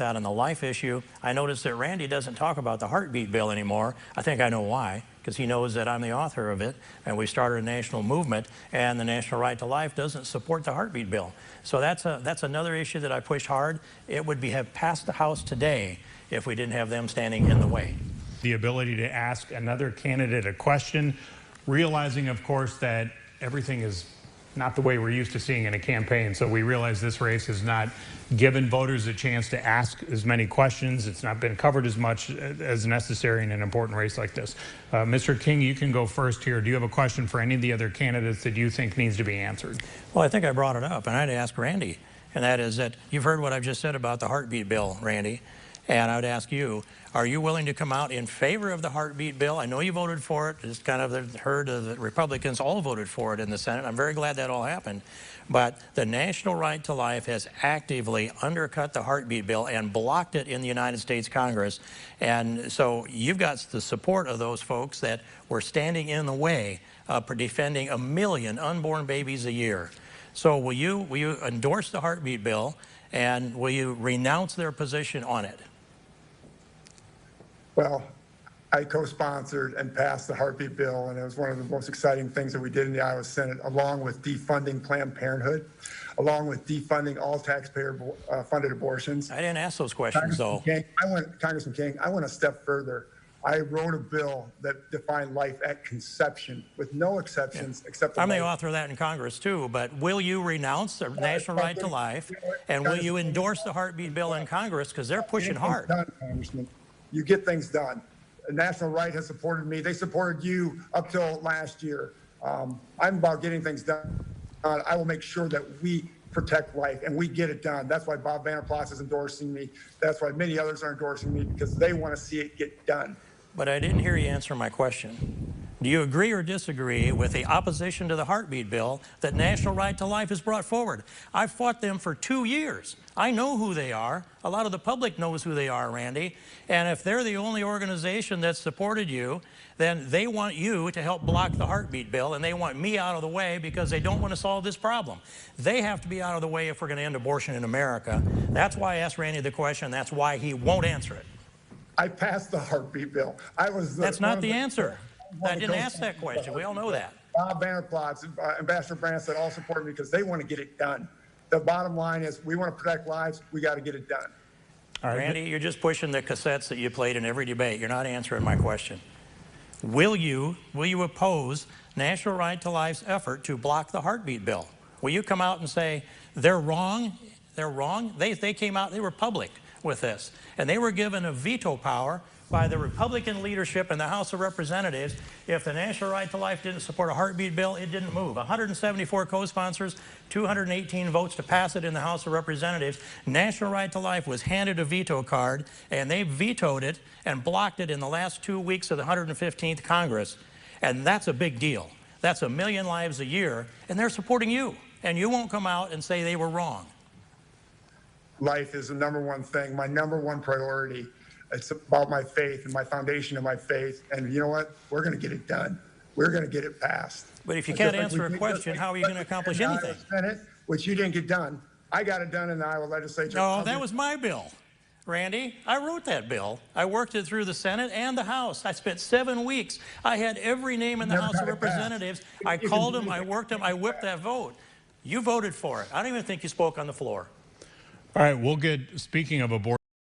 that on the life issue. I noticed that Randy doesn't talk about the heartbeat bill anymore. I think I know why, because he knows that I'm the author of it, and we started a national movement, and the National Right to Life doesn't support the heartbeat bill. So that's another issue that I pushed hard. It would have passed the House today if we didn't have them standing in the way. The ability to ask another candidate a question, realizing, of course, that everything is not the way we're used to seeing in a campaign. So we realize this race has not given voters a chance to ask as many questions. It's not been covered as much as necessary in an important race like this. Mr. King, you can go first here. Do you have a question for any of the other candidates that you think needs to be answered? Well, I think I brought it up, and I'd ask Randy, and that is that you've heard what I've just said about the heartbeat bill, Randy, and I would ask you, are you willing to come out in favor of the heartbeat bill? I know you voted for it. It's kind of heard the Republicans all voted for it in the Senate. I'm very glad that all happened. But the National Right to Life has actively undercut the heartbeat bill and blocked it in the United States Congress. And so you've got the support of those folks that were standing in the way for defending 1 million unborn babies a year. So will you endorse the heartbeat bill, and will you renounce their position on it? Well, I co-sponsored and passed the heartbeat bill, and it was one of the most exciting things that we did in the Iowa Senate, along with defunding Planned Parenthood, along with defunding all taxpayer-funded abortions. I didn't ask those questions, though. Congressman King, I went a step further. I wrote a bill that defined life at conception with no exceptions except for I'm the author of that in Congress, too, but will you renounce the National Right to Life, and will you endorse the heartbeat bill in Congress, because they're pushing hard? Done, Congressman. You get things done. The National Right has supported me. They supported you up till last year. I'm about getting things done. I will make sure that we protect life and we get it done. That's why Bob Vander Plaats is endorsing me. That's why many others are endorsing me, because they want to see it get done. But I didn't hear you answer my question. Do you agree or disagree with the opposition to the heartbeat bill that National Right to Life has brought forward? I've fought them for 2 years. I know who they are. A lot of the public knows who they are, Randy. And if they're the only organization that supported you, then they want you to help block the heartbeat bill, and they want me out of the way because they don't want to solve this problem. They have to be out of the way if we're going to end abortion in America. That's why I asked Randy the question. That's why he won't answer it. I passed the heartbeat bill. That's not the answer. I didn't ask that question. We all know that. Bob Vander Plaats, Ambassador Branstad all support me because they want to get it done. The bottom line is we want to protect lives. We got to get it done. All right. Randy, you're just pushing the cassettes that you played in every debate. You're not answering my question. Will you oppose National Right to Life's effort to block the heartbeat bill? Will you come out and say they're wrong? They're wrong? They came out, they were public with this, and they were given a veto power by the Republican leadership in the House of Representatives. If the National Right to Life didn't support a heartbeat bill, it didn't move. 174 co-sponsors, 218 votes to pass it in the House of Representatives. National Right to Life was handed a veto card, and they vetoed it and blocked it in the last 2 weeks of the 115th Congress. And that's a big deal. That's 1 million lives a year, and they're supporting you. And you won't come out and say they were wrong. Life is the #1 thing, my #1 priority. It's about my faith and my foundation of my faith. And you know what? We're going to get it done. We're going to get it passed. But if you can't answer a question, how are you going to accomplish anything? Senate, which you didn't get done. I got it done in the Iowa legislature. No, that was my bill, Randy. I wrote that bill. I worked it through the Senate and the House. I spent 7 weeks. I had every name in the House of Representatives. I called them, I worked them, I whipped that vote. You voted for it. I don't even think you spoke on the floor. All right, we'll get, speaking of abortion.